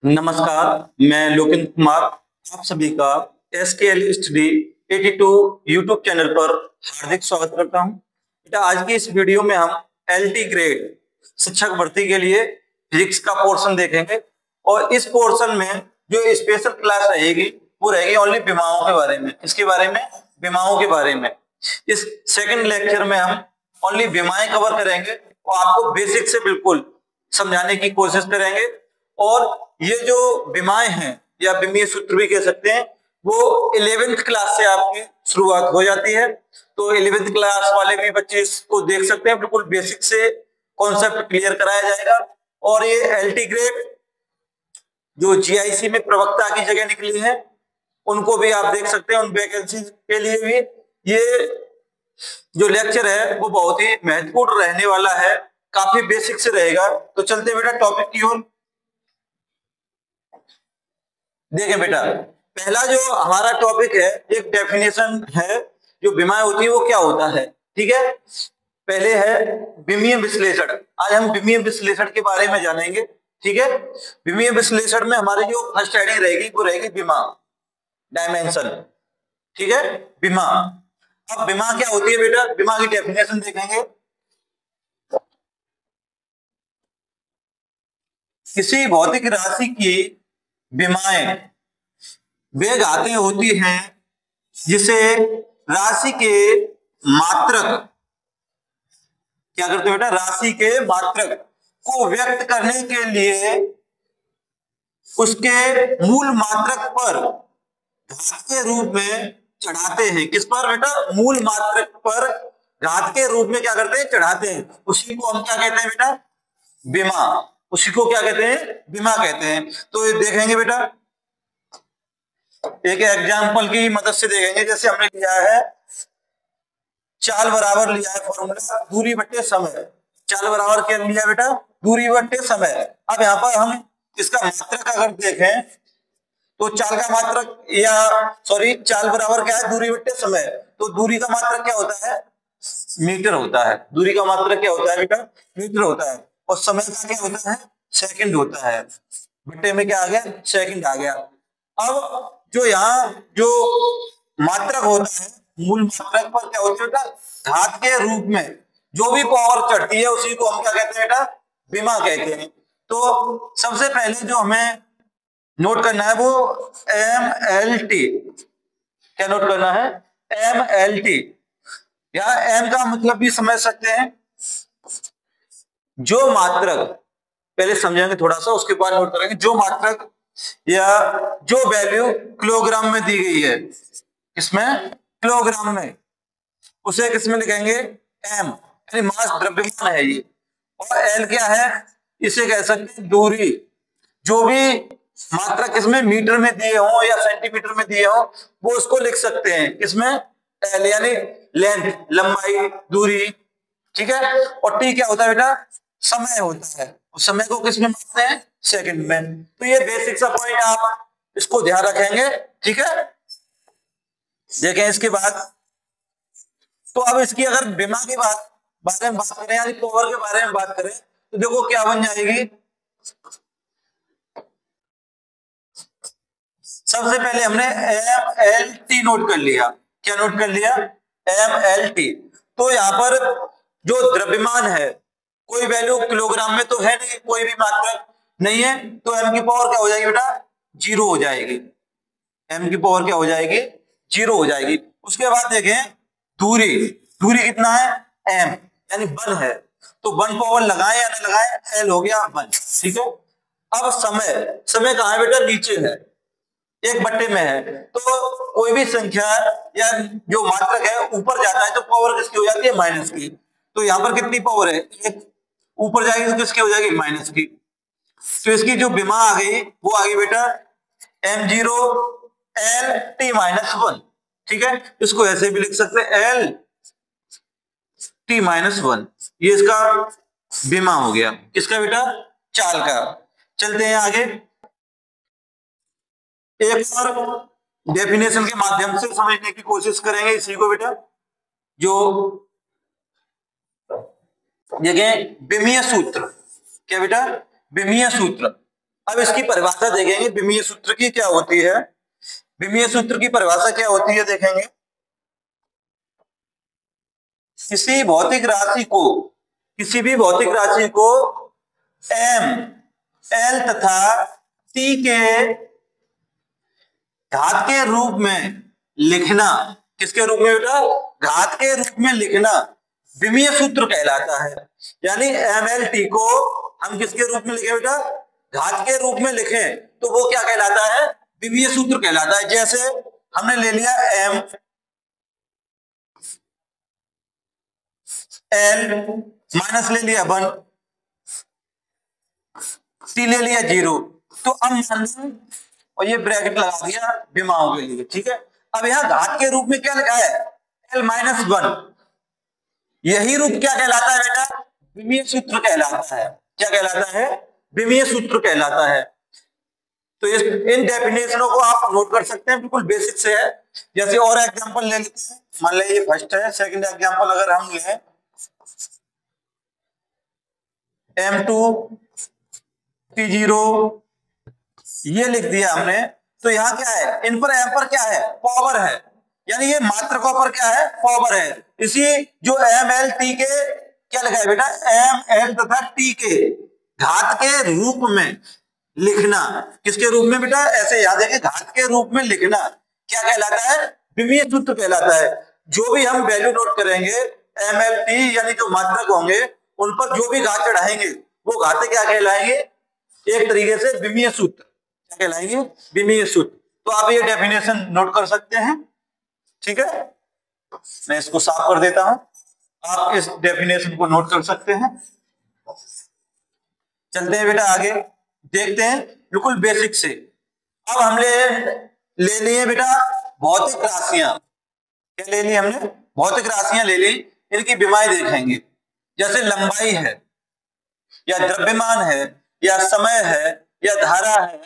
नमस्कार, मैं लोकेंद्र कुमार आप सभी का एसकेएल स्टडी 82 यूट्यूब चैनल पर हार्दिक स्वागत करता हूं। बेटा, आज की इस वीडियो में हम एलटी ग्रेड शिक्षक भर्ती के लिए फिजिक्स का पोर्शन देखेंगे और इस पोर्शन में जो स्पेशल क्लास रहेगी वो रहेगी ओनली विमाओं के बारे में। इसके बारे में विमाओं के बारे में इस सेकंड लेक्चर में हम ओनली विमाएं कवर करेंगे और आपको बेसिक से बिल्कुल समझाने की कोशिश करेंगे। और ये जो विमाएं हैं या विमीय सूत्र भी कह सकते हैं, वो 11th क्लास से आपकी शुरुआत हो जाती है। तो 11th क्लास वाले भी बच्चे इसको देख सकते हैं, बिल्कुल बेसिक से कॉन्सेप्ट क्लियर कराया जाएगा। और ये एलटी ग्रेड जो जीआईसी में प्रवक्ता की जगह निकली है उनको भी आप देख सकते हैं, उन वैकेंसी के लिए भी ये जो लेक्चर है वो बहुत ही महत्वपूर्ण रहने वाला है, काफी बेसिक से रहेगा। तो चलते हैं बेटा टॉपिक की ओर। देखें बेटा, पहला जो हमारा टॉपिक है एक डेफिनेशन है, जो विमाएं होती है वो क्या होता है। ठीक है, पहले है विमीय विश्लेषण। आज हम विमीय विश्लेषण के बारे में जानेंगे। ठीक है, विमीय विश्लेषण में हमारी जो फर्स्ट हेडिंग रहेगी वो रहेगी विमा डायमेंशन। ठीक है, विमा। अब विमा क्या होती है बेटा, विमा की डेफिनेशन देखेंगे। किसी भौतिक राशि की विमाएं वे घातें होती हैं जिसे राशि के मात्रक क्या करते हैं बेटा, राशि के मात्रक को व्यक्त करने के लिए उसके मूल मात्रक पर घात के रूप में चढ़ाते हैं। किस पर बेटा, मूल मात्रक पर घात के रूप में क्या करते हैं, चढ़ाते हैं। उसी को हम क्या कहते हैं बेटा, विमा। उसी को क्या कहते हैं, विमा कहते हैं। तो ये देखेंगे बेटा, एक एग्जाम्पल की मदद से देखेंगे। जैसे हमने लिया है चाल बराबर लिया है फॉर्मूला दूरी बट्टे समय। चाल बराबर क्या लिया बेटा, दूरी बट्टे समय। अब यहाँ पर हम इसका मात्रक अगर देखें तो चाल का मात्रक या चाल बराबर क्या है, दूरी बट्टे समय। तो दूरी का मात्रक क्या होता है, मीटर होता है। दूरी का मात्रक क्या होता है बेटा, मीटर होता है। और समय का क्या होता है, सेकंड होता है। बट्टे में क्या आ गया, सेकंड आ गया। अब जो यहाँ जो मात्रक होता है, मूल मात्रक पर क्या होता है बेटा, घात के रूप में जो भी पावर चढ़ती है उसी को हम क्या कहते हैं बेटा, विमा कहते हैं। तो सबसे पहले जो हमें नोट करना है वो MLT। क्या नोट करना है, MLT। या एम का मतलब भी समझ सकते हैं, जो मात्रक, पहले समझेंगे थोड़ा सा उसके बाद नोट करेंगे। जो मात्रक या जो वैल्यू किलोग्राम में दी गई है, इसमें किलोग्राम में, उसे किसमें लिखेंगे, एम, यानी मास द्रव्यमान है ये। और एल क्या है, इसे कह सकते हैं दूरी। जो भी मात्रक इसमें मीटर में दिए हो या सेंटीमीटर में दिए हो वो उसको लिख सकते हैं किसमें, एल, यानी लेंथ, लंबाई, दूरी। ठीक है, और टी क्या होता है बेटा, समय होता है। उस समय को किसमें मापते हैं, सेकंड में। तो ये बेसिक सा पॉइंट आप इसको ध्यान रखेंगे। ठीक है, देखें इसके बाद। तो अब इसकी अगर विमा की बारे में बात करें, यानी पावर के बारे में बात करें, तो देखो क्या बन जाएगी। सबसे पहले हमने MLT नोट कर लिया। क्या नोट कर लिया, MLT। तो यहां पर जो द्रव्यमान है, कोई वैल्यू किलोग्राम में तो है नहीं, कोई भी मात्रक नहीं है, तो m की पावर क्या हो जाएगी बेटा, 0 हो जाएगी। m की पावर क्या हो जाएगी, 0 हो जाएगी। उसके बाद देखें दूरी। दूरी कितना है, m, यानी 1 है। तो 1 पावर लगाएं या ना लगाएं, l हो गया 1। ठीक है, अब समय, समय कहां है बेटा, नीचे है, एक बट्टे में है। तो कोई भी संख्या या जो मात्रक है ऊपर जाता है तो पावर किसकी हो जाती है, माइनस की। तो यहाँ पर कितनी पावर है, एक, ऊपर जाएगी तो किसकी हो जाएगी, माइनस की। तो इसकी जो विमा आ गई वो आ गई बेटा M0 LT -1। ठीक है, इसको ऐसे भी लिख सकते हैं LT -1। ये इसका विमा हो गया, किसका बेटा, चाल का। चलते हैं आगे, एक और डेफिनेशन के माध्यम से समझने की कोशिश करेंगे इसी को बेटा। जो देखें विमीय सूत्र, क्या बेटा, विमीय सूत्र। अब इसकी परिभाषा देखेंगे विमीय सूत्र की क्या होती है। विमीय सूत्र की परिभाषा क्या होती है देखेंगे। किसी भी भौतिक राशि को m, l तथा t के घात के रूप में लिखना, किसके रूप में बेटा, घात के रूप में लिखना विमीय सूत्र कहलाता है। यानी mlt को हम किसके रूप में लिखें बेटा, घात के रूप में लिखें तो वो क्या कहलाता है, विमीय सूत्र कहलाता है। जैसे हमने ले लिया m, l माइनस ले लिया 1, t ले लिया 0, तो अब मान लो और ये ब्रैकेट लगा दिया विमाओं के लिए, ठीक है। अब यहां घात के रूप में क्या लिखा है, l-1, यही रूप क्या कहलाता है बेटा, विमीय सूत्र कहलाता है। क्या कहलाता है, विमीय सूत्र कहलाता है। तो इन डेफिनेशनों को आप नोट कर सकते हैं, बिल्कुल बेसिक से है। जैसे और एग्जांपल ले लेते हैं, मान लीजिए ये फर्स्ट है, सेकंड एग्जांपल अगर हम लें m2 t0 ये लिख दिया हमने, तो यहाँ क्या है, इन पर m पर क्या है, पावर है, यानी ये मात्रकों पर क्या है, पावर है। इसी जो m l t के क्या लिखा है बेटा, m l तथा t के घात के रूप में लिखना, किसके रूप में बेटा, ऐसे याद है कि घात के रूप में लिखना क्या कहलाता है, विमीय सूत्र कहलाता है। जो भी हम वैल्यू नोट करेंगे m l t यानी जो मात्रक होंगे उन पर जो भी घात चढ़ाएंगे वो घात क्या कहलाएंगे, एक तरीके से विमीय सूत्र क्या कहलाएंगे, विमीय सूत्र। तो आप ये डेफिनेशन नोट कर सकते हैं, ठीक है। मैं इसको साफ कर देता हूं, आप इस डेफिनेशन को नोट कर सकते हैं। चलते हैं बेटा आगे, देखते हैं बिल्कुल बेसिक से। अब हमने ले लिए बेटा भौतिक राशियां, क्या ले ली हमने, भौतिक राशियां ले ली, इनकी विमाएं देखेंगे। जैसे लंबाई है या द्रव्यमान है या समय है या धारा है,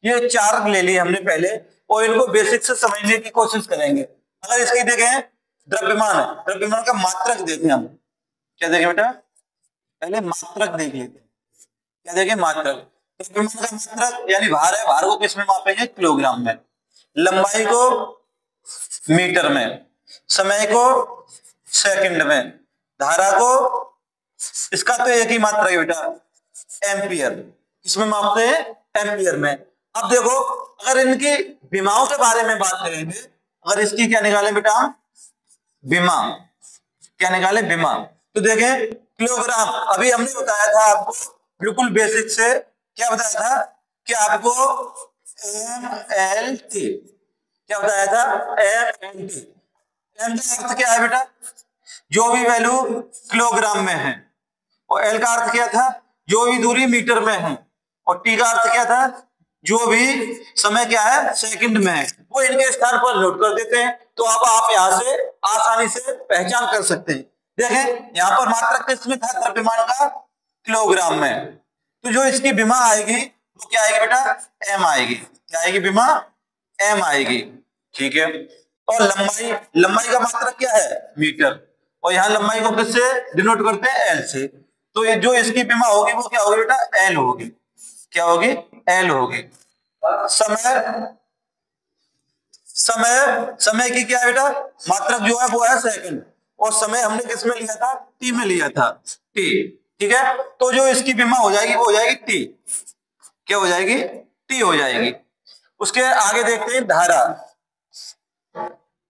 ये चार ले ली हमने पहले और इनको बेसिक से समझने की कोशिश करेंगे। अगर इसकी देखें द्रव्यमान है, द्रव्यमान का मात्रक देखें हम, क्या देखें बेटा, पहले मात्रक देख लेते हैं। क्या देखें, मात्रक। द्रव्यमान का मात्रक यानी भार है, भार को किस में मापेंगे, किलोग्राम में, लंबाई को मीटर में, समय को सेकंड में, धारा को, इसका तो एक ही मात्रा है बेटा, एम्पियर, इसमें मापते हैं एम्पियर में। अब देखो अगर इनकी विमाओं के बारे में बात करेंगे, अगर इसकी क्या निकाले बेटा, विमा, क्या निकाले, विमा, तो देखें किलोग्राम, अभी हमने बताया था आपको बिल्कुल बेसिक से, क्या बताया था कि आपको MLT, क्या बताया था, MLT। एम का अर्थ क्या है बेटा, जो भी वैल्यू किलोग्राम में है, और एल का अर्थ क्या था, जो भी दूरी मीटर में है, और टी का अर्थ क्या था, जो भी समय क्या है, सेकंड में है। वो इनके स्थान पर नोट कर देते हैं, तो अब आप यहां से आसानी से पहचान कर सकते हैं। देखें यहां पर मात्रक किस में था, द्रव्यमान का, किलोग्राम में, तो जो इसकी विमा आएगी वो क्या आएगी बेटा, एम आएगी, क्या आएगी, विमा एम आएगी, ठीक है। और लंबाई, लंबाई का मात्रक क्या है, मीटर, और यहाँ लंबाई को किससे डिनोट करते हैं, एल से, तो ये जो इसकी विमा होगी वो क्या होगी बेटा, एल होगी, क्या होगी, एल होगी। समय, समय, समय की क्या है बेटा, मात्रक जो है वो है सेकंड, और समय हमने किस में लिया था, टी में लिया था, टी, ठीक है। तो जो इसकी विमा हो जाएगी वो हो जाएगी टी, क्या हो जाएगी, टी हो जाएगी। उसके आगे देखते हैं धारा,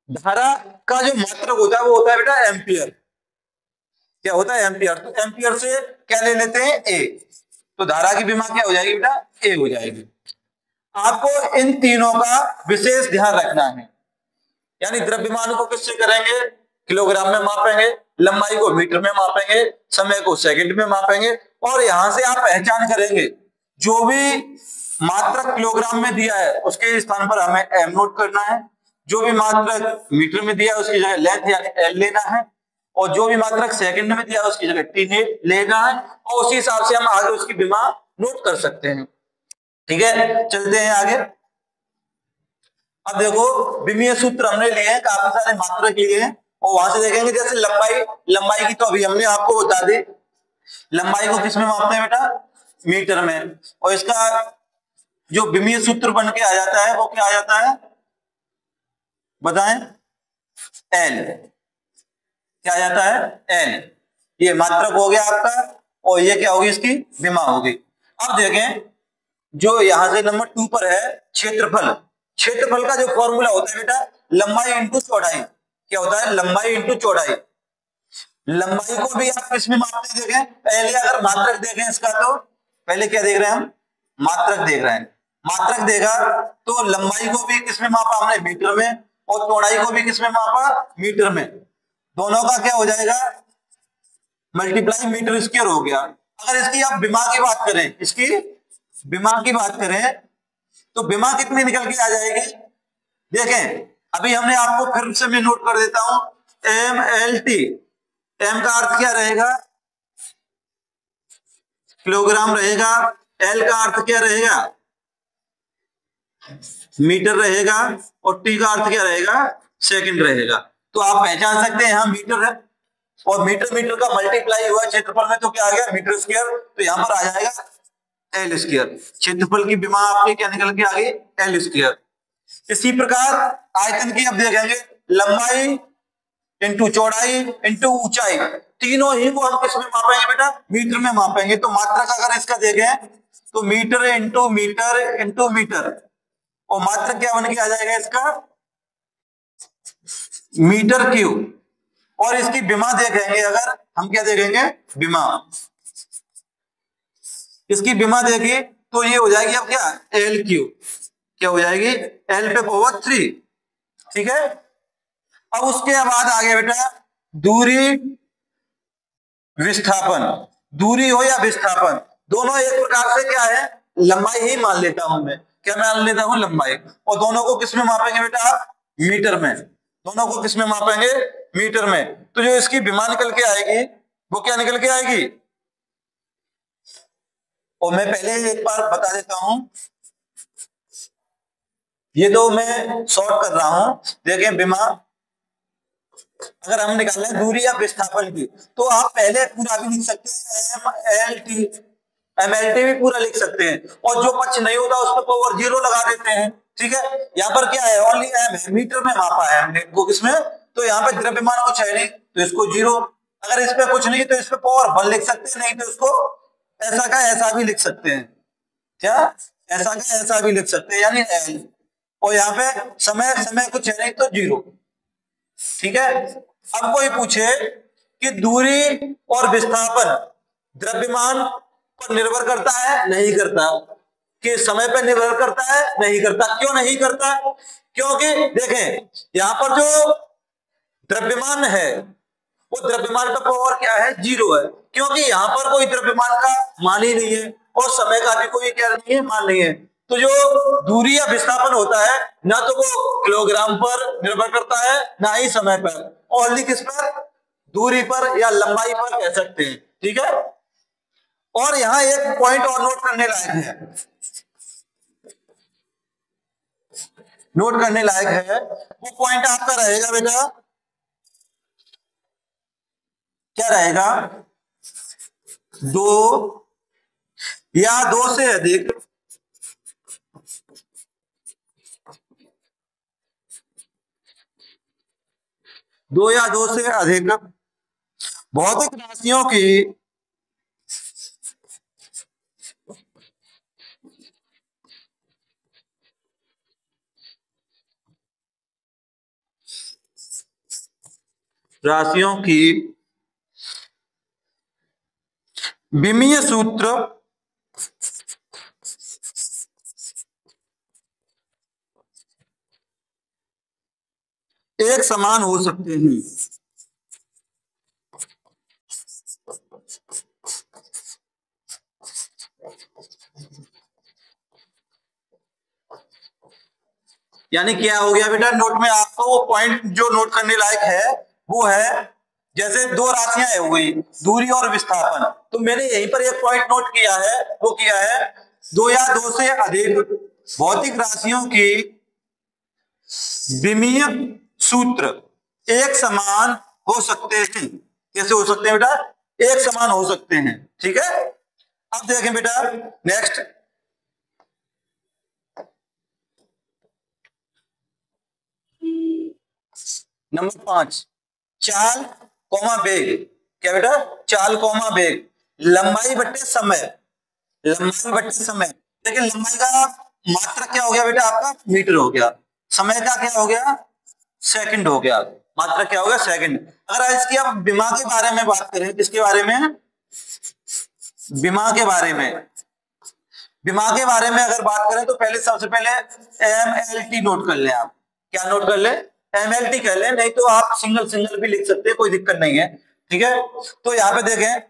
धारा का जो मात्रक होता है वो होता है बेटा एम्पियर, क्या होता है, एम्पियर। तो एम्पियर से क्या ले लेते हैं, ए, तो धारा की विमा क्या हो जाएगी बेटा, ए हो जाएगी। आपको इन तीनों का विशेष ध्यान रखना है, यानी द्रव्यमान को किससे करेंगे, किलोग्राम में मापेंगे, लंबाई को मीटर में मापेंगे, समय को सेकंड में मापेंगे, और यहां से आप पहचान करेंगे जो भी मात्रक किलोग्राम में दिया है उसके स्थान पर हमें एम नोट करना है, जो भी मात्रक मीटर में दिया है उसकी जगह लेंथ यानी एल लेना है, और जो भी मात्रक सेकंड में दिया है उसकी जगह टी लेना है, और उसी हिसाब से हम आगे उसकी विमा नोट कर सकते हैं, ठीक है। चलते हैं आगे। अब देखो विमीय सूत्र हमने लिए हैं, काफी सारे मात्रक लिए हैं, और वहां से देखेंगे जैसे लंबाई, लंबाई की तो अभी हमने आपको बता दी, लंबाई को किसमें मापते हैं बेटा, मीटर में, और इसका जो विमीय सूत्र बन के आ जाता है वो क्या आ जाता है बताएं? एल। क्या आ जाता है? एल। ये मात्रक हो गया आपका, और ये क्या होगी? इसकी विमा होगी। अब देखें जो यहां से नंबर 2 पर है क्षेत्रफल। क्षेत्रफल का जो फॉर्मूला होता है बेटा लंबाई इंटू चौड़ाई। क्या होता है? लंबाई इंटू चौड़ाई। लंबाई को भी आप किसमें मापते हैं? देखें पहले अगर मात्रक देखें इसका, तो पहले क्या देख रहे हैं हम? मात्रक देख रहे हैं। मात्रक देखा तो लंबाई को भी किसमें मापा हमने? मीटर में। और चौड़ाई को भी किसमें मापा? मीटर में। दोनों का क्या हो जाएगा? मल्टीप्लाई मीटर स्क्वायर हो गया। अगर इसकी आप विमा की बात करें, इसकी विमा की बात करें तो विमा कितनी निकल के आ जाएगी? देखें अभी हमने आपको फिर से मैं नोट कर देता हूं, एम एल टी। एम का अर्थ क्या रहेगा? किलोग्राम रहेगा। एल का अर्थ क्या रहेगा? मीटर रहेगा। और टी का अर्थ क्या रहेगा? सेकंड रहेगा। तो आप पहचान सकते हैं यहां मीटर है, और मीटर मीटर का मल्टीप्लाई हुआ क्षेत्रफल में, तो क्या आ गया? Metre square. तो यहां पर आ जाएगा एल स्क्वायर। क्षेत्रफल की विमा आपकी क्या निकल के आ गई? L square. इसी प्रकार आयतन की अब देखेंगे, लंबाई इंटू चौड़ाई इंटू ऊंचाई, तीनों ही को हम किसमें मापेंगे बेटा? मीटर में मापेंगे। तो मात्रक अगर इसका देखें तो metre into metre into metre, और मात्रक क्या बन के आ जाएगा इसका? Metre cube. और इसकी विमा देखेंगे अगर हम, क्या देखेंगे? विमा। इसकी विमा देखिए तो ये हो जाएगी अब क्या? L cube. क्या हो जाएगी? एल पे पावर 3। ठीक है। अब उसके बाद आ गया बेटा दूरी विस्थापन। दूरी हो या विस्थापन, दोनों एक प्रकार से क्या है? लंबाई ही मान लेता हूं मैं। क्या मान लेता हूं? लंबाई। और दोनों को किसमें मापेंगे बेटा? मीटर में। दोनों को किसमें मापेंगे? मीटर में। तो जो इसकी विमा निकल के आएगी वो क्या निकल के आएगी? और मैं पहले एक बार बता देता हूं, ये तो मैं शॉर्ट कर रहा हूं। देखिए विमा अगर हम निकाल लें दूरी या विस्थापन की, तो आप पहले पूरा भी लिख सकते हैं, M L T. M L T भी पूरा लिख सकते हैं, और जो पक्ष नहीं होता उस पर पावर 0 लगा देते हैं। ठीक है। यहाँ पर क्या है? ओनली एम है, मीटर में मापा है हमने को किसमें? तो यहाँ पे द्रव्यमान कुछ है नहीं तो इसको 0। अगर इस पे कुछ नहीं तो इस पे पावर 1 लिख सकते हैं, नहीं तो इसको ऐसा का ऐसा भी लिख सकते हैं। क्या? ऐसा का ऐसा भी लिख सकते हैं, यानी एल। और यहाँ पे समय समय कुछ है नहीं तो 0। ठीक है। अब कोई पूछे कि दूरी और विस्थापन द्रव्यमान पर निर्भर करता है? नहीं करता। कि समय पर निर्भर करता है? नहीं करता। क्यों नहीं करता? क्योंकि देखें यहां पर जो द्रव्यमान है वो द्रव्यमान का पावर क्या है? 0 है। क्योंकि यहां पर कोई द्रव्यमान का मान ही नहीं है, और समय का भी कोई क्या नहीं है? मान नहीं है। तो जो दूरी या विस्थापन होता है ना तो वो किलोग्राम पर निर्भर करता है ना ही समय पर, ओनली किस पर? दूरी पर या लंबाई पर कह सकते हैं। ठीक है। और यहां एक पॉइंट और नोट करने लायक है, नोट करने लायक है। वो पॉइंट आपका रहेगा बेटा, क्या रहेगा? 2 या 2 से अधिक भौतिक राशियों की विमीय सूत्र एक समान हो सकते हैं। यानी क्या हो गया बेटा? नोट में आपको वो पॉइंट जो नोट करने लायक है वो है, जैसे 2 राशियां हो गई दूरी और विस्थापन, तो मैंने यहीं पर एक पॉइंट नोट किया है। वो किया है 2 या 2 से अधिक भौतिक राशियों की विमीय सूत्र एक समान हो सकते हैं। कैसे हो सकते हैं बेटा? एक समान हो सकते हैं। ठीक है। अब देखें बेटा नेक्स्ट नंबर 5, चाल कॉमा बेग। क्या बेटा? चाल कॉमा बेग, लंबाई बट्टे समय, लंबाई बट्टे समय। देखिए लंबाई का मात्रक क्या हो गया बेटा? आपका मीटर हो गया। समय का क्या हो गया? सेकंड हो गया। मात्रक क्या हो गया? सेकंड। अगर इसकी आप विमा के बारे में बात करें, किसके बारे में? विमा के बारे में। विमा के बारे में अगर बात करें तो पहले सबसे पहले MLT नोट कर लें आप। क्या नोट कर लें? MLT कर लें, नहीं तो आप सिंगल सिंगल भी लिख सकते हैं, कोई दिक्कत नहीं है। ठीक है, तो यहाँ पे देखें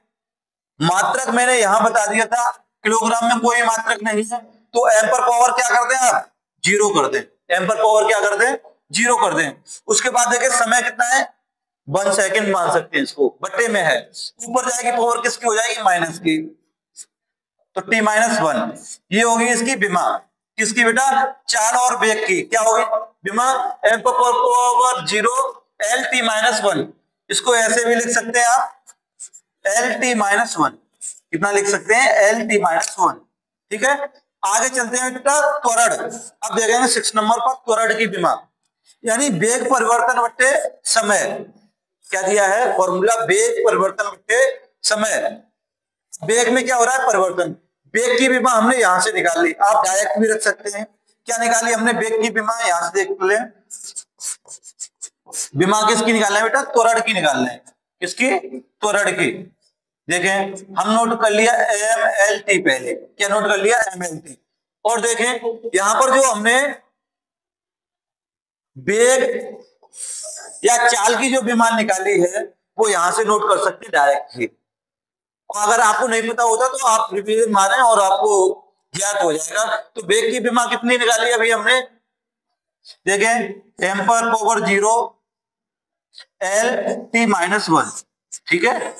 मात्रक मैंने यहां बता दिया था, किलोग्राम में कोई मात्रक नहीं है, तो एम पर पावर क्या कर दें आप? 0 कर दें। एम पर पावर क्या कर दें? 0 कर दें। उसके बाद देखिए समय कितना है? 1 सेकंड मान सकते हैं इसको, बट्टे में है। ऊपर जाएगी पावर किसकी हो जाएगी? माइनस की, तो T-1 ये होगी इसकी विमा। किसकी बेटा? चाल और बेग की। क्या होगी विमा? एम पर पावर 0 LT-1। इसको ऐसे भी लिख सकते हैं आप LT-1। कितना लिख सकते हैं? LT-1। ठीक है, आगे चलते हैं बेटा त्वरण। अब देखेंगे 6 नंबर पर त्वरण की विमा, यानी वेग परिवर्तन बट्टे समय। क्या दिया है फॉर्मूला? वेग परिवर्तन बट्टे समय। वेग में क्या हो रहा है? परिवर्तन। वेग की विमा हमने यहां से निकाल ली, आप डायरेक्ट भी रख सकते हैं। क्या निकाली हमने? वेग की विमा। यहां से देख ले, विमा किसकी निकालना है बेटा? त्वरण की निकालना है। किसकी? त्वरण की। देखें हम नोट कर लिया MLT पहले। क्या नोट कर लिया? MLT। और देखें यहां पर जो हमने वेग या चाल की जो विमान निकाली है वो यहां से नोट कर सकते डायरेक्ट ही। और अगर आपको नहीं पता होता तो आप रिवीजन मारें और आपको ज्ञात हो जाएगा। तो वेग की विमा कितनी निकाली अभी हमने? देखें एम पर पावर 0 LT-1। ठीक है,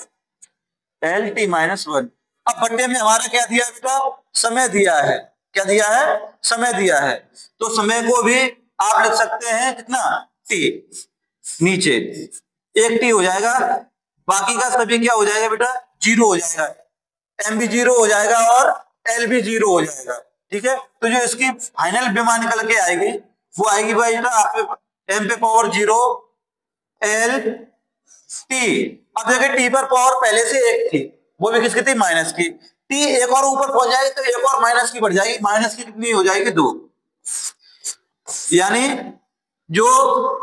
LT-1। अब बट्टे में हमारा क्या दिया बेटा? समय दिया है। क्या दिया है? समय दिया है। तो समय को भी आप लिख सकते हैं कितना? T। नीचे 1T हो जाएगा, बाकी का सभी क्या हो जाएगा बेटा? 0 हो जाएगा। M भी 0 हो जाएगा और L भी 0 हो जाएगा। ठीक है, तो जो इसकी फाइनल विमा निकल के आएगी वो आएगी भाई बेटा आपके M पे पावर 0 LT। अब देखिए T पर पावर पहले से 1 थी, वो भी किसकी थी? माइनस की। T एक और ऊपर पहुंच जाएगी तो एक और माइनस की बढ़ जाएगी। माइनस की कितनी हो जाएगी? 2। यानी जो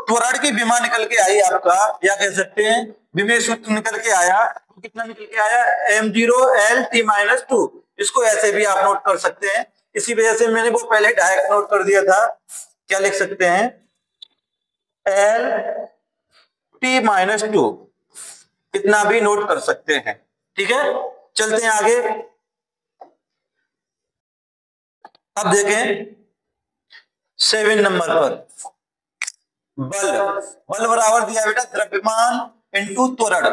त्वरण की विमा निकल के आई आपका, या कह सकते हैं विमेय सूत्र निकल के आया, तो कितना निकल के आया? M0 LT-2। इसको ऐसे भी आप नोट कर सकते हैं। इसी वजह से मैंने वो पहले डायरेक्ट नोट कर दिया था। क्या लिख सकते हैं? LT-2 इतना भी नोट कर सकते हैं। ठीक है, चलते हैं आगे। अब देखें 7 नंबर पर बल। बल बराबर दिया बेटा द्रव्यमान इंटू त्वरण।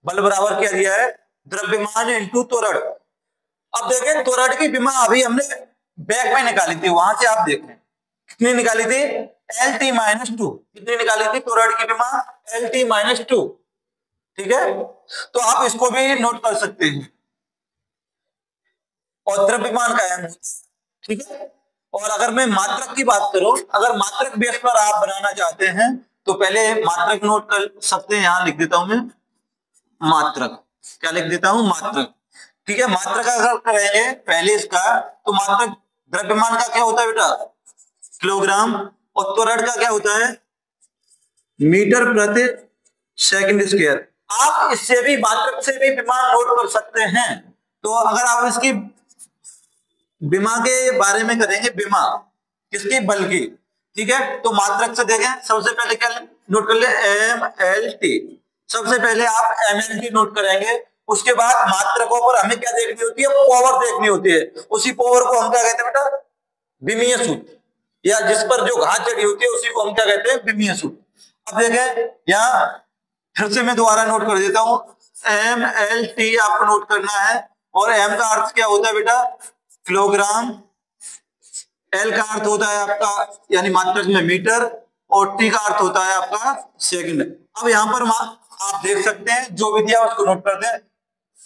बल बराबर क्या दिया है? द्रव्यमान इंटू त्वरण। अब देखें त्वरण की विमा अभी हमने बैक में निकाली थी, वहां से आप देखें कितनी निकाली थी? LT-2। कितनी निकाली थी त्वरण की विमा? LT-2। ठीक है, तो आप इसको भी नोट कर सकते हैं। और द्रव्यमान का है, ठीक है। और अगर मैं मात्रक की बात करूं, अगर मात्रक बेस पर आप बनाना चाहते हैं तो पहले मात्रक नोट कर सकते हैं। यहां लिख देता हूं मैं मात्रक। क्या लिख देता हूं? मात्रक। ठीक है, मात्रक अगर करेंगे पहले इसका, तो मात्रक द्रव्यमान का क्या होता है बेटा? किलोग्राम। और त्वरण का क्या होता है? मीटर प्रति सेकंड स्क्वायर। आप इससे भी मात्रक से भी विमान नोट कर सकते हैं। तो अगर आप इसकी विमा के बारे में करेंगे, विमा किसकी? बल की। ठीक है, तो मात्रक से देखें सबसे पहले क्या नोट कर ले? MLT। सबसे पहले आप MLT नोट करेंगे। उसके बाद मात्रकों पर हमें क्या देखनी होती है? पावर देखनी होती है। उसी पावर को हम क्या कहते हैं बेटा? विमीय सूत्र, या जिस पर जो घात चढ़ी होती है उसी को हम क्या कहते हैं? विमीय सूत्र। अब देखें यहाँ फिर से मैं दोबारा नोट कर देता हूं। MLT आपको नोट करना है। और M का अर्थ क्या होता है बेटा? किलोग्राम। L का अर्थ होता है आपका यानी मात्रक में मीटर। और T का अर्थ होता है आपका सेकंड। अब यहां पर आप देख सकते हैं जो भी दिया उसको नोट कर दें।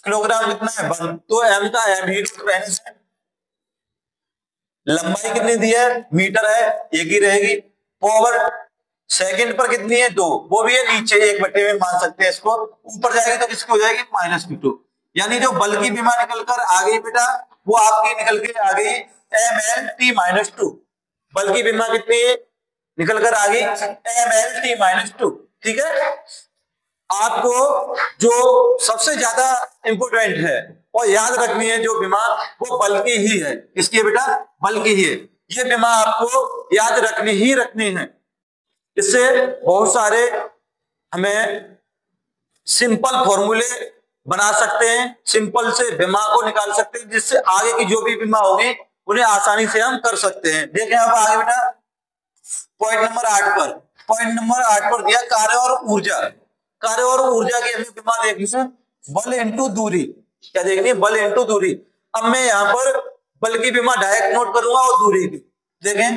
किलोग्राम कितना है 1, तो m का m ही रूट रहने से। लंबाई कितनी दी है मीटर है, एक ही रहेगी। पावर सेकंड पर कितनी है 2, वो भी है नीचे 1/2 में मान सकते हैं इसको। ऊपर जाएगी तो किसकी हो जाएगी -v2, यानी जो बल की विमा निकल कर आ गई बेटा वो आपकी निकल के आ गई mlt-2। बल की विमा कितनी निकल कर आ गई mlt-2। ठीक है, आपको जो सबसे ज्यादा इंपोर्टेंट है और याद रखनी है जो विमा, वो बल की ही है। किसकी है बेटा? बल की ही है। ये विमा आपको याद रखनी है। इससे बहुत सारे हमें सिंपल फॉर्मूले बना सकते हैं, सिंपल से विमा को निकाल सकते हैं, जिससे आगे की जो भी विमा होगी उन्हें आसानी से हम कर सकते हैं। देखें अब आगे बेटा पॉइंट नंबर 8 पर दिया कार्य और ऊर्जा। कार्य और ऊर्जा की हमें विमा देखनी है, बल इंटू दूरी। क्या देखनी है? बल इंटू दूरी। अब मैं यहां पर बल की विमा डायरेक्ट नोट करूंगा और दूरी की। देखें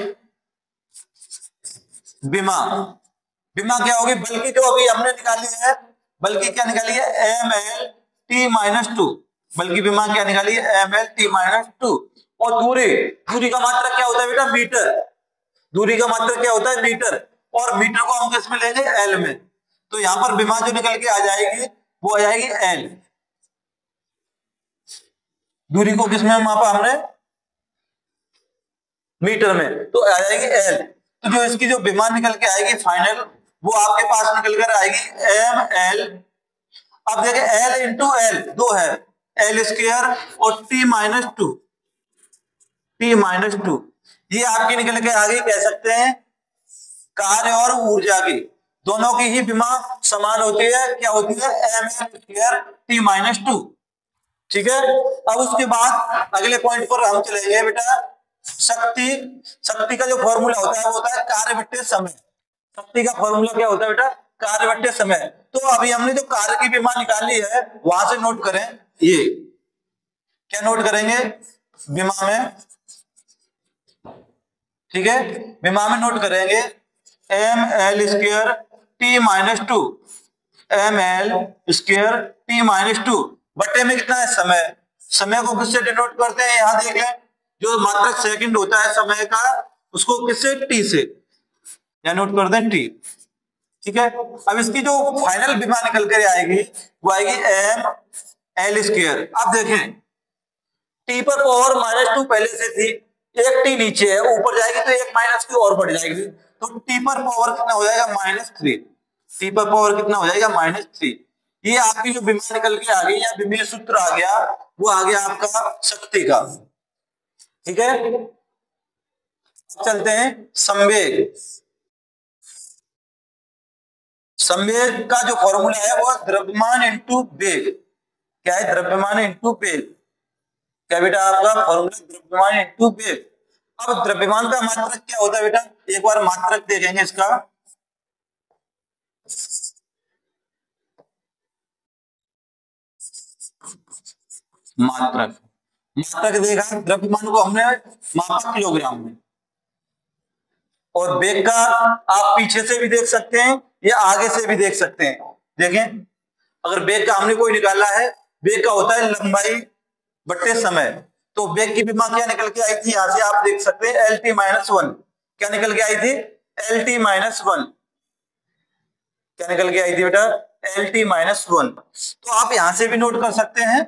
विमा क्या होगी? बल की जो अभी हमने निकाली है, बल की क्या निकाली है mlt-2। बल की विमा क्या निकाली है mlt-2। और दूरी का मात्रक क्या होता है बेटा? मीटर। दूरी का मात्रक क्या होता है? मीटर। और मीटर को हम किस में लेंगे? एल में। तो यहां पर विमा जो निकल के आ जाएगी वो आ जाएगी एल। दूरी को किस में मापा हमने? मीटर में, तो आ जाएगी एल। तो जो इसकी जो विमा निकल के आएगी फाइनल, वो आपके पास निकल कर आएगी ml। अब देखिए l इंटू एल 2 है, l² और t-2 ये आपकी निकल के आ गई, कह सकते हैं कार्य और ऊर्जा की दोनों की ही विमा समान होती है। क्या होती है? ml² t-2। ठीक है, अब उसके बाद अगले पॉइंट पर हम चलेंगे बेटा शक्ति का जो फॉर्मूला होता है वो होता है कार्य बट्टे समय। शक्ति का फॉर्मूला क्या होता है बेटा? कार्य बट्टे समय। तो अभी हमने जो कार्य की विमा निकाली है वहां से नोट करें, ये क्या नोट करेंगे विमा में? ठीक है, विमा में नोट करेंगे ml² t-2, ml² t-2 बट्टे में कितना है? समय। समय को किससे डिनोट करते हैं? यहां देख लें, जो मात्रक सेकंड होता है समय का, उसको किससे? टी से, या नोट कर दें टी। ठीक है, अब इसकी जो फाइनल विमा निकल कर आएगी वो आएगी ml²। अब देखें टी पर पावर -2 पहले से थी, एक टी नीचे है, ऊपर जाएगी तो एक माइनस की और बढ़ जाएगी, तो टी पर पावर कितना हो जाएगा? -3। टी पर पावर कितना हो जाएगा? -3। ये आपकी जो विमा निकल के आ गई या विमीय सूत्र आ गया, वो आ गया आपका शक्ति का। ठीक है, चलते हैं संवेग। संवेग का जो फॉर्मूला है वो द्रव्यमान इंटू वेग। क्या है? द्रव्यमान इंटू वेग। क्या बेटा आपका फॉर्मूला? द्रव्यमान इंटू वेग। अब द्रव्यमान का मात्रक क्या होता है बेटा? एक बार मात्रक देखेंगे इसका। मात्रक देखा, द्रव्यमान को हमने मापा किलोग्राम में, और वेग का आप पीछे से भी देख सकते हैं या आगे से भी देख सकते हैं। देखें, अगर वेग का हमने कोई निकाला है, वेग का होता है लंबाई बट्टे समय, तो वेग की विमा क्या निकल के आई थी? यहां से आप देख सकते हैं LT-1। क्या निकल के आई थी? LT-1। क्या निकल के आई थी बेटा? LT-1। तो आप यहां से भी नोट कर सकते हैं,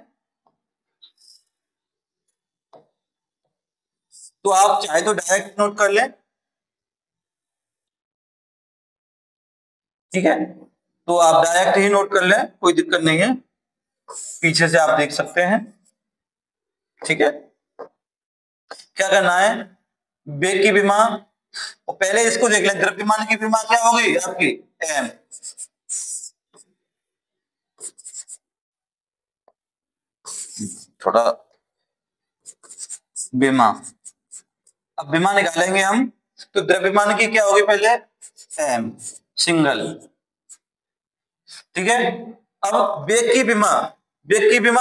तो आप चाहे तो डायरेक्ट नोट कर लें। ठीक है, तो आप डायरेक्ट ही नोट कर लें, कोई दिक्कत नहीं है, पीछे से आप देख सकते हैं। ठीक है, क्या करना है? वेग की विमा, और पहले इसको देख लें, द्रव्यमान की विमा क्या होगी आपकी? m। थोड़ा विमा, अब विमा निकालेंगे हम, तो द्रव्यमान की क्या होगी? पहले m सिंगल। ठीक है, अब वेग की विमा,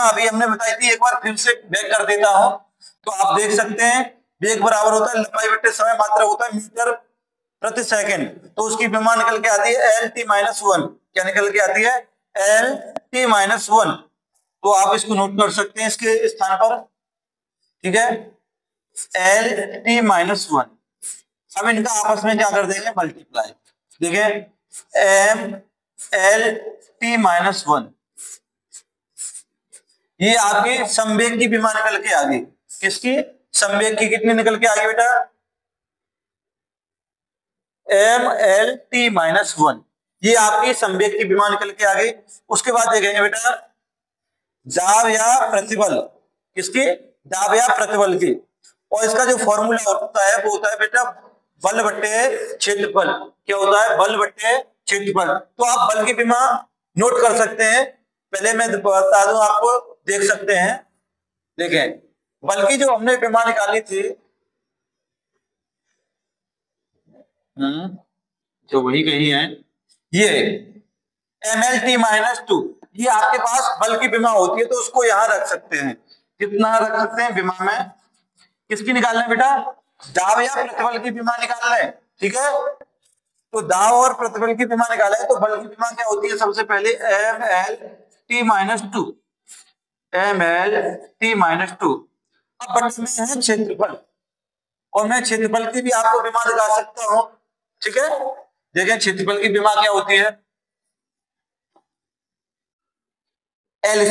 अभी हमने बताई थी, एक बार फिर से बैक कर देता हूं, तो आप देख सकते हैं वेग बराबर होता है लंबाई बट्टे समय, मात्रक होता है मीटर प्रति सेकंड, तो उसकी विमा निकल के आती है LT-1। क्या निकल के आती है? LT-1। तो आप इसको नोट कर सकते हैं इसके स्थान पर, ठीक है, LT-1। अब इनका आपस में क्या कर देंगे, मल्टीप्लाई। देखिए MLT-1, ये आपकी संवेग की विमा निकल के आ गई। किसकी? संवेग की। कितनी निकल के आ गई बेटा? MLT-1, ये आपकी संवेग की विमा निकल के आ गई। उसके बाद देखेंगे बेटा दाब या प्रतिबल। किसकी? दाब या प्रतिबल की। और इसका जो फॉर्मूला होता है वो होता है बेटा बल बट्टे क्षेत्रफल। क्या होता है? बल बट्टे क्षेत्रफल। तो आप बल की विमा नोट कर सकते हैं। पहले मैं बता दूं आपको, देख सकते हैं। देखें, बल की जो हमने विमा निकाली थी, तो वही कही है, ये MLT-2, ये आपके पास बल की विमा होती है तो उसको यहां रख सकते हैं। कितना रख सकते हैं विमा में? किसकी निकालना है बेटा? दाब या प्रतिबल की विमा निकालना है, ठीक है। तो दाब और प्रतिबल की विमा निकाला है, तो बल की विमा क्या होती है? सबसे पहले MLT-2, MLT-2। अब बट्टे में है क्षेत्रफल, और मैं क्षेत्रफल की भी आपको विमा दिखा सकता हूं, ठीक है। देखें क्षेत्रफल की विमा क्या होती है, L²,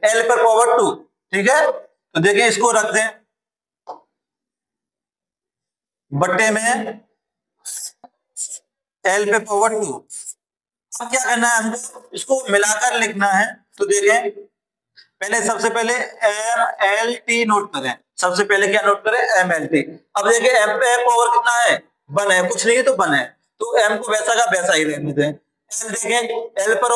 L पर पावर 2, ठीक है। तो देखिए इसको रख दें बट्टे में L पे पावर 2। अब क्या करना है हमको? इसको मिलाकर लिखना है। तो देखें पहले, सबसे पहले MLT नोट करें। सबसे पहले क्या नोट करें? MLT। अब देखिए M पे पावर कितना है? 1 है, कुछ नहीं है तो 1 है, तो M को वैसा का वैसा ही रहने दें। L देखें, L पर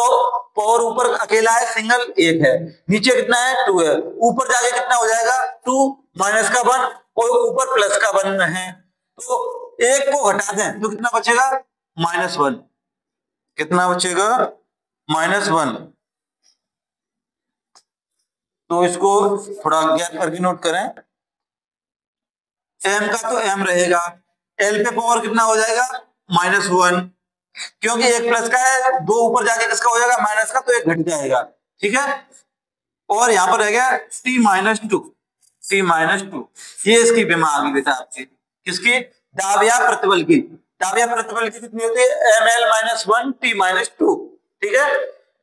पावर ऊपर अकेला है, सिंगल 1 है, नीचे कितना है? 2 है, ऊपर जाके कितना हो जाएगा? 2 माइनस का 1 और ऊपर प्लस का 1 है, तो 1 को घटा दें तो कितना बचेगा? -1। कितना बचेगा? -1। तो इसको थोड़ा गैप करके नोट करें। M का तो M रहेगा, L पे पावर कितना हो जाएगा? -1, क्योंकि 1 प्लस का है, 2 ऊपर जाके किसका हो जाएगा? माइनस का, तो 1 घट जाएगा, ठीक है। और यहां पर रह गया T-2, T-2। ये इसकी विमा आ गई बेटा आपकी। किसकी? दाब या प्रतिबल की। दाब या प्रतिबल की कितनी होती है? ML-1 T-2, ठीक है।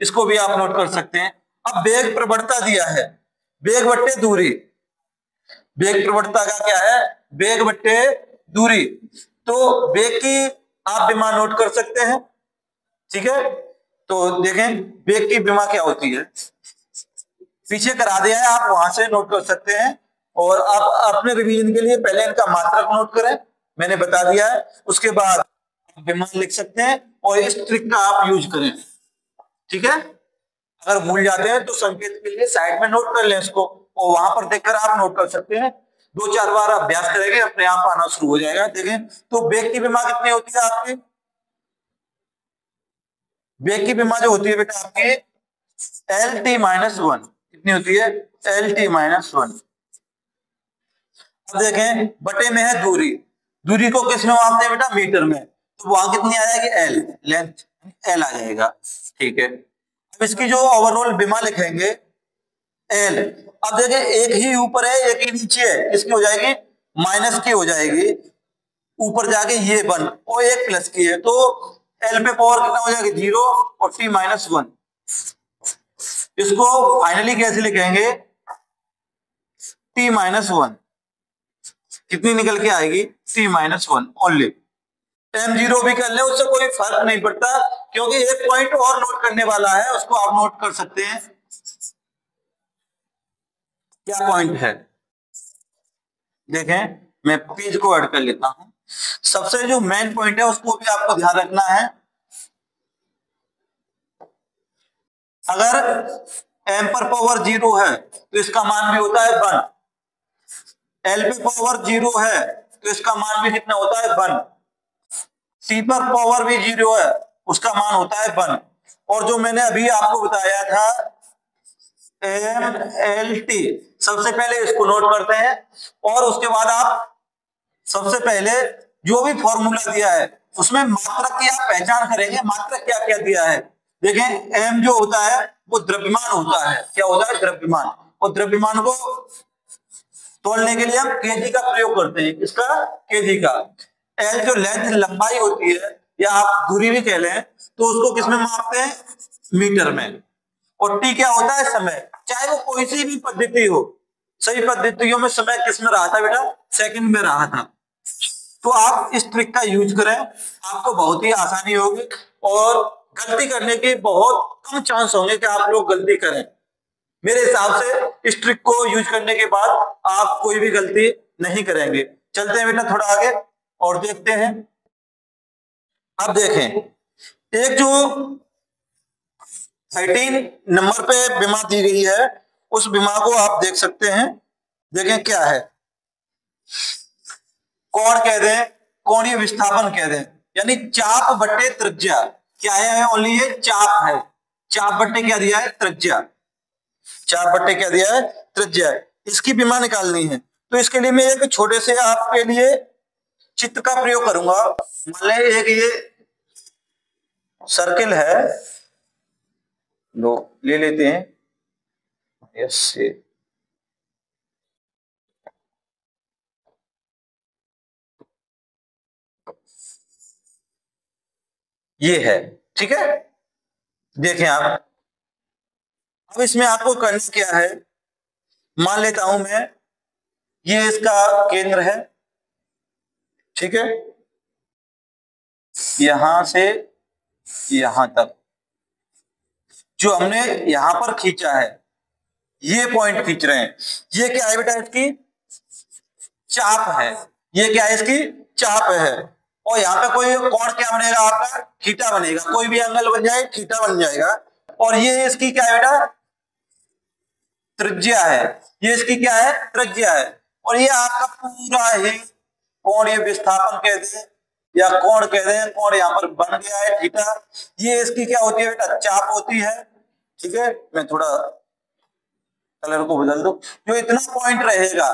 इसको भी आप नोट कर सकते हैं। अब वेग प्रवणता दिया है, वेग बट्टे दूरी। वेग प्रवणता का क्या है? वेग बट्टे दूरी। तो वेग की आप विमा नोट कर सकते हैं, ठीक है। तो देखें वेग की विमा क्या होती है, पीछे करा दिया है, आप वहां से नोट कर सकते हैं। और आप अपने रिवीजन के लिए पहले इनका मात्रक नोट करें, मैंने बता दिया है। उसके बाद विमा लिख सकते हैं और इस ट्रिक का आप यूज करें, ठीक है। अगर भूल जाते हैं तो संकेत के लिए साइड में नोट कर लें इसको, और वहां पर देखकर आप नोट कर सकते हैं। 2-4 बार अभ्यास करेंगे, अपने आप आना शुरू हो जाएगा। देखें तो वेग की विमा कितनी होती है आपकी? वेग की विमा जो होती है बेटा आपकी LT-1, कितनी होती है? LT-1। अब देखें बटे में है दूरी। दूरी को किस में मापते हैं बेटा? मीटर में। तो वहां कितनी आ जाएगी? L, लेंथ L आ जाएगा, ठीक है। अब इसकी जो ओवरऑल विमा लिखेंगे L। अब देखिए एक ही ऊपर है, एक ही नीचे है, इसकी हो जाएगी माइनस की हो जाएगी, ऊपर जाके ये 1 और एक प्लस की है, तो L पे पावर कितना हो जाएगा? 0 और T-1। इसको फाइनली कैसे लिखेंगे? T-1 कितनी निकल के आएगी? T-1 only. M0 भी कर ले, उससे कोई फर्क नहीं पड़ता, क्योंकि एक पॉइंट और नोट करने वाला है, उसको आप नोट कर सकते हैं। क्या पॉइंट है? देखें मैं पेज को ऐड कर लेता हूं। सबसे जो मेन पॉइंट है उसको भी आपको ध्यान रखना है। अगर m पर पावर 0 है तो इसका मान भी होता है 1, L पे पावर 0 है तो इसका मान भी कितना होता है? 1, C पर पावर भी 0 है, उसका मान होता है 1। और जो मैंने अभी आपको बताया था MLT, सबसे पहले इसको नोट करते हैं, और उसके बाद आप सबसे पहले जो भी फॉर्मूला दिया है उसमें मात्रक की आप पहचान करेंगे, मात्रक क्या क्या दिया है। देखें एम जो होता है वो द्रव्यमान होता है, क्या होता है, द्रव्यमान। और द्रव्यमान को तोलने के लिए हम केजी का प्रयोग करते हैं, किसका, केजी का। एल जो लेंथ लंबाई होती है या आप दूरी भी कह लें तो उसको किस में मापते हैं, मीटर में। और टी क्या होता है, समय। चाहे वो कोई सी भी पद्धति हो, सभी पद्धतियों में समय किस में रहा था बेटा, सेकंड में रहा था। तो आप इस ट्रिक का यूज करें, आपको बहुत ही आसानी होगी और गलती करने के बहुत कम चांस होंगे कि आप लोग गलती करें। मेरे हिसाब से इस ट्रिक को यूज करने के बाद आप कोई भी गलती नहीं करेंगे। चलते हैं बेटा थोड़ा आगे और देखते हैं। अब देखें एक जो 13 नंबर पे बीमा दी गई है उस बीमा को आप देख सकते हैं। देखें क्या है, कोण कह दें, कोणीय विस्थापन कह दें, यानी चाप बट्टे त्रिज्या। क्या है, ओनली ये चाप है। चाप बट्टे क्या दिया है, त्रिज्या। चाप बट्टे क्या दिया है, त्रिज्या। इसकी बीमा निकालनी है तो इसके लिए मैं एक छोटे से आपके लिए चित्र का प्रयोग करूंगा। मान लें एक ये सर्किल है, लो ले लेते हैं, यस ये है, ठीक है। देखें आप, अब इसमें आपको करना क्या है, मान लेता हूं मैं ये इसका केंद्र है, ठीक है, यहां से यहां तक जो हमने यहां पर खींचा है, ये पॉइंट खींच रहे हैं। ये क्या है बेटा, इसकी चाप है। ये क्या है, इसकी चाप है। और यहाँ पे कोई कोण क्या बनेगा आपका, थीटा बनेगा। कोई भी एंगल बन जाए थीटा बन जाएगा। और ये इसकी क्या है बेटा, त्रिज्या है। ये इसकी क्या है, त्रिज्या है। और ये आपका पूरा ही कोण, ये विस्थापन कहते हैं या कोण कहते हैं। कोण यहाँ पर बन गया है थीटा। ये इसकी क्या होती है बेटा, चाप होती है, ठीक है। मैं थोड़ा कलर को बदल दूं। जो इतना पॉइंट रहेगा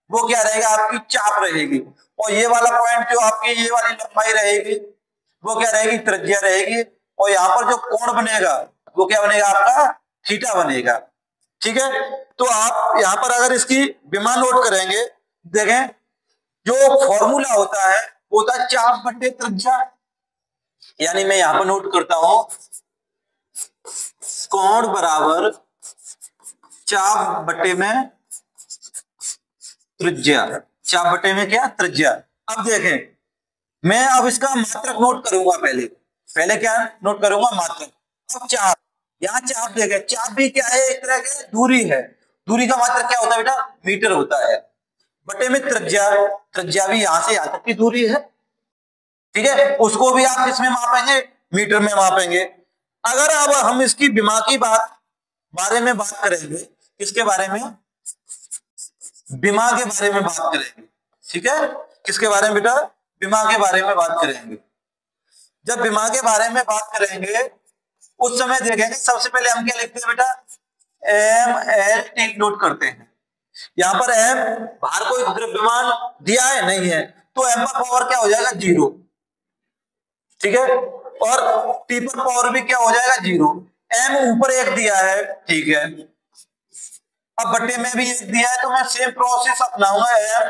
वो क्या रहेगा, आपकी चाप रहेगी। और ये वाला पॉइंट जो आपकी ये वाली लंबाई रहेगी वो क्या रहेगी, त्रिज्या रहेगी। और यहाँ पर जो कोण बनेगा वो क्या बनेगा, आपका थीटा बनेगा, ठीक है। तो आप यहाँ पर अगर इसकी विमा नोट करेंगे, देखें जो फॉर्मूला होता है वो होता है चाप बट्टे त्रिज्या। यानी मैं यहाँ पर नोट करता हूं, कोण बराबर चाप बट्टे में त्रिज्या। चाप बटे में क्या, त्रिज्या। अब देखें मैं अब इसका मात्रक नोट करूंगा, पहले क्या नोट करूंगा, मात्रक। अब चाप, यहाँ चाप देखें, चाप भी क्या है, एक तरह की दूरी है। दूरी का मात्रक क्या होता है बेटा, मीटर होता है। बटे में त्रिज्या, त्रिज्या भी यहां से यहां तक की दूरी है, ठीक है। उसको भी आप किसमें मापेंगे, मीटर में मापेंगे। अगर अब हम इसकी विमा की बारे में बात करेंगे, किसके बारे में, बीमा के बारे में बात करेंगे, ठीक है। किसके बारे में बेटा, बीमा के बारे में बात करेंगे। जब बीमा के बारे में बात करेंगे उस समय देखेंगे, सबसे पहले हम क्या लिखते हैं बेटा, एम एल टी नोट करते हैं। यहां पर एम बाहर कोई द्रव्यमान दिया है नहीं है, तो एम पर पावर क्या हो जाएगा, 0, ठीक है। और टी पर पावर भी क्या हो जाएगा, 0। एम ऊपर 1 दिया है, ठीक है। अब बट्टे में भी 1 दिया है तो मैं सेम प्रोसेस अपनाऊंगा, एम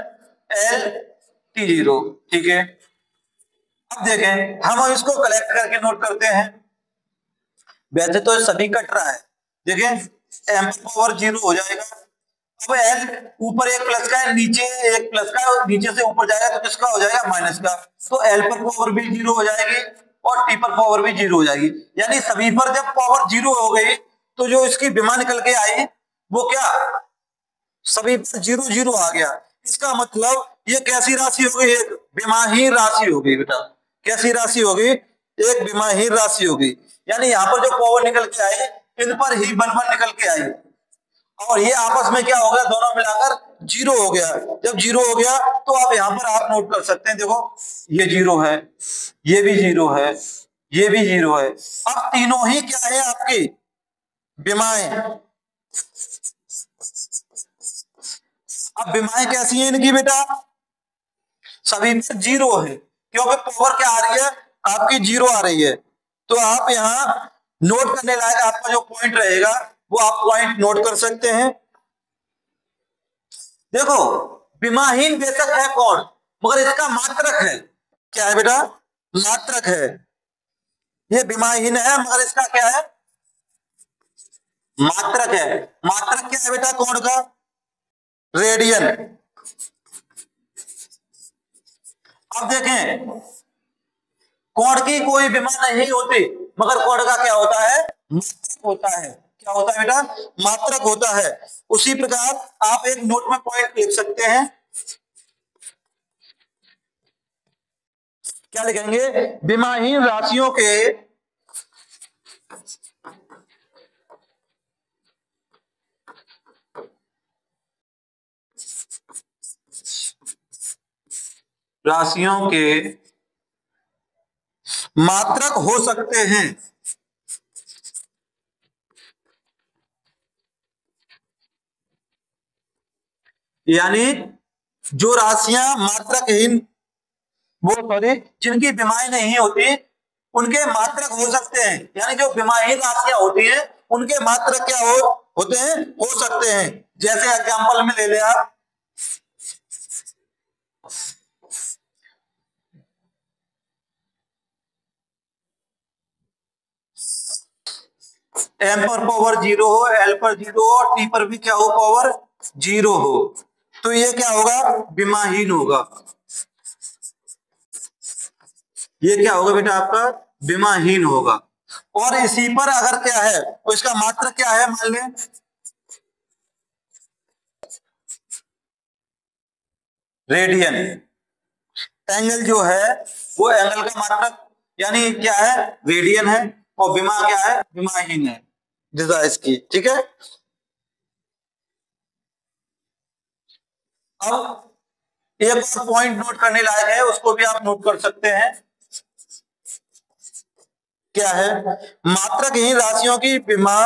एल टी 0, ठीक है। अब देखें हम इसको कलेक्ट करके नोट करते हैं। वैसे तो सभी कट रहा है, देखें एम पावर 0 हो जाएगा। अब एल ऊपर 1 प्लस का है, नीचे 1 प्लस का है, नीचे से ऊपर जाएगा तो किसका हो जाएगा, माइनस का। तो एल पर पावर भी 0 हो जाएगी और टी पर पावर भी 0 हो जाएगी। यानी सभी पर जब पावर 0 हो गई तो जो इसकी विमा निकल के आई वो क्या, सभी पर 0 0 आ गया। इसका मतलब ये कैसी राशि हो गई, एक विमाहीन राशि हो गई बेटा। कैसी राशि हो गई, एक विमाहीन राशि हो गई। यानी यहाँ पर जो पावर निकल के आई इन पर ही बल निकल के आई और ये आपस में क्या हो गया, दोनों मिलाकर 0 हो गया। जब 0 हो गया तो अब यहाँ पर आप नोट कर सकते हैं, देखो ये 0 है, ये भी 0 है, ये भी 0 है। अब तीनों ही क्या है आपकी विमाएं। अब विमाएं कैसी है इनकी बेटा, सभी में 0 है, क्योंकि पावर क्या आ रही है आपकी, 0 आ रही है। तो आप यहाँ नोट करने लायक आपका जो पॉइंट रहेगा वो आप पॉइंट नोट कर सकते हैं। देखो, विमाहीन बेशक है कौन, मगर इसका मात्रक है। क्या है बेटा? मात्रक है। ये विमाहीन है मगर इसका क्या है? मात्रक है। मात्रक क्या है बेटा कोण का? रेडियन। अब देखें, कोण की कोई विमा नहीं होती, मगर कोण का क्या होता है? मात्रक होता है। क्या होता है बेटा? मात्रक होता है। उसी प्रकार आप एक नोट में पॉइंट लिख सकते हैं। क्या लिखेंगे? विमाहीन राशियों के मात्रक हो सकते हैं। यानी जो राशियां मात्रकहीन, वो सॉरी, जिनकी विमाएं नहीं होती, उनके मात्रक हो सकते हैं। यानी जो विमाहीन राशियां होती हैं उनके मात्रक क्या होते हैं? हो सकते हैं। जैसे एग्जांपल में ले ले आप, m पर पावर 0 हो, l पर 0 हो और t पर भी क्या हो? पावर 0 हो, तो ये क्या होगा? विमाहीन होगा। ये क्या होगा बेटा? आपका विमाहीन होगा। और इसी पर अगर क्या है तो इसका मात्रक क्या है? मान लें रेडियन। एंगल जो है वो एंगल का मात्रक यानी क्या है? रेडियन है। और विमा क्या है? विमाहीन है दिशा इसकी। ठीक है। अब एक और पॉइंट नोट करने लायक है, उसको भी आप नोट कर सकते हैं। क्या है? मात्रकहीन राशियों की विमा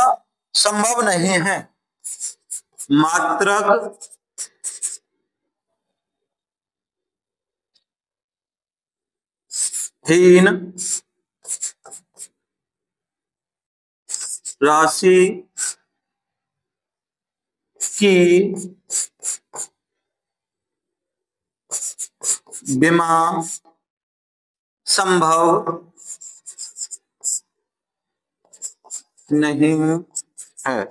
संभव नहीं है। मात्रकहीन राशि की विमा संभव नहीं है।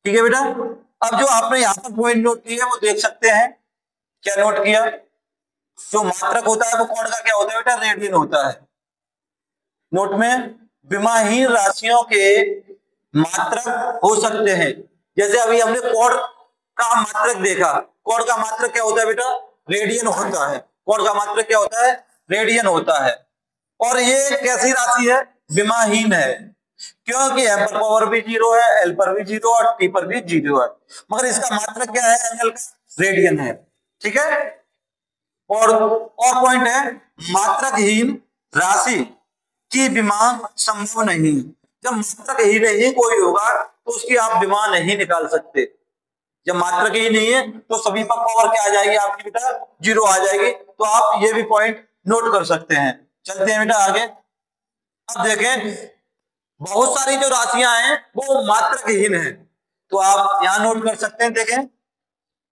ठीक है बेटा। अब जो आपने यहां पर पॉइंट नोट किया है वो देख सकते हैं। क्या नोट किया? जो मात्रक होता है वो कोण का क्या होता है बेटा? रेडियन होता है। नोट में विमाहीन राशियों के मात्रक हो सकते हैं। जैसे अभी हमने कोण का मात्रक देखा। कोण का मात्रक क्या होता है बेटा? रेडियन होता है। कोण का मात्रक क्या होता है? रेडियन होता है। और ये कैसी राशि है? विमाहीन है। क्योंकि m पर पावर भी 0 है, l पर भी 0 और t पर भी 0 है, मगर इसका मात्रक क्या है? एंगल का रेडियन है। ठीक है। और पॉइंट है, मात्रकहीन राशि की विमा संभव नहीं। जब मात्रक ही नहीं कोई होगा तो उसकी आप विमा नहीं निकाल सकते। जब मात्रक ही नहीं है तो सभी पर पावर क्या आ जाएगी आपकी बेटा? 0 आ जाएगी। तो आप ये भी पॉइंट नोट कर सकते हैं। चलते हैं बेटा आगे। अब देखें, बहुत सारी जो राशियां हैं वो मात्रकहीन है, तो आप यहां नोट कर सकते हैं। देखें,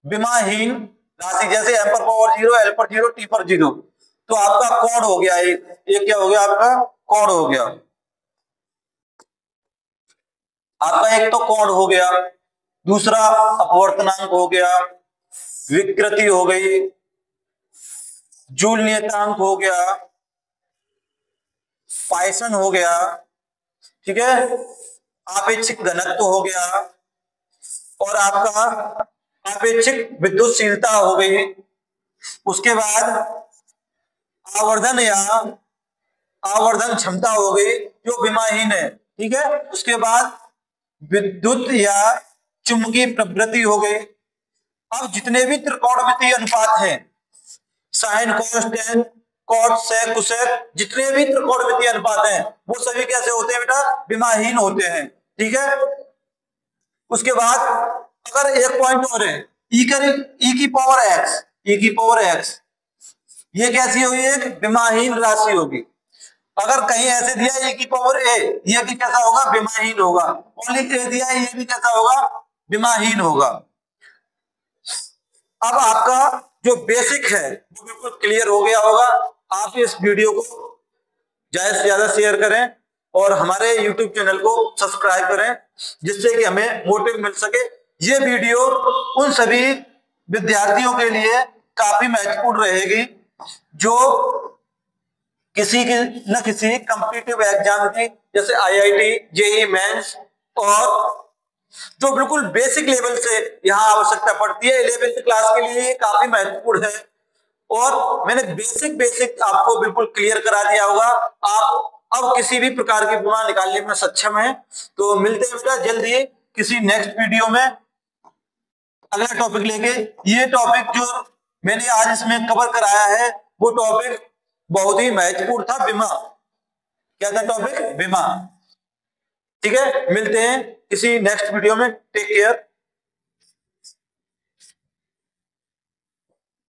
विमाहीन राशि जैसे m पर पावर 0, l पर 0, t पर 0, तो आपका कोण हो गया। एक क्या हो गया? आपका कोण हो गया। आपका एक तो कोण हो गया, दूसरा अपवर्तनांक हो गया, विकृति हो गई, जूल नियतांक हो गया, पाइसन हो गया। ठीक है। आपेक्षिक घनत्व हो गया और आपका आपेक्षिक विद्युतशीलता हो गई। उसके बाद आवर्धन या आवर्धन क्षमता हो गई जो विमाहीन है। ठीक है। उसके बाद विद्युत या चुंबकीय प्रवृत्ति हो गई। अब जितने भी त्रिकोणमितीय अनुपात हैं, sine cos tan cot sec cosec, जितने भी त्रिकोणमितीय अनुपात हैं वो सभी कैसे होते हैं बेटा? विमाहीन होते हैं। ठीक है। उसके बाद अगर एक पॉइंट और है, ई की पावर एक्स, ई की पावर एक्स, ये कैसी होगी? एक विमाहीन राशि होगी। अगर कहीं ऐसे दिया ए की पावर ए, ये भी कैसा होगा, विमाहीन होगा। ओनली ए दिया है, ये भी कैसा होगा, विमाहीन होगा। अब आपका जो बेसिक है वो बिल्कुल क्लियर हो गया होगा। आप इस वीडियो को ज्यादा से ज्यादा शेयर करें और हमारे YouTube चैनल को सब्सक्राइब करें, जिससे कि हमें मोटिव मिल सके। ये वीडियो उन सभी विद्यार्थियों के लिए काफी महत्वपूर्ण रहेगी जो किसी की न किसी कॉम्पिटिटिव एग्जाम की, जैसे IIT, जेईई मेंस, और जो बिल्कुल बेसिक लेवल से यहाँ आवश्यकता पड़ती है। 11th क्लास के लिए ये काफी महत्वपूर्ण है और मैंने बेसिक आपको बिल्कुल क्लियर करा दिया होगा। आप अब किसी भी प्रकार की बीमार निकालने में सक्षम है। तो मिलते हैं बेटा जल्दी किसी नेक्स्ट वीडियो में अगला टॉपिक लेके। ये टॉपिक जो मैंने आज इसमें कवर कराया है वो टॉपिक बहुत ही महत्वपूर्ण था, बीमा। क्या था टॉपिक? बीमा। ठीक है, मिलते हैं किसी नेक्स्ट वीडियो में। Take care.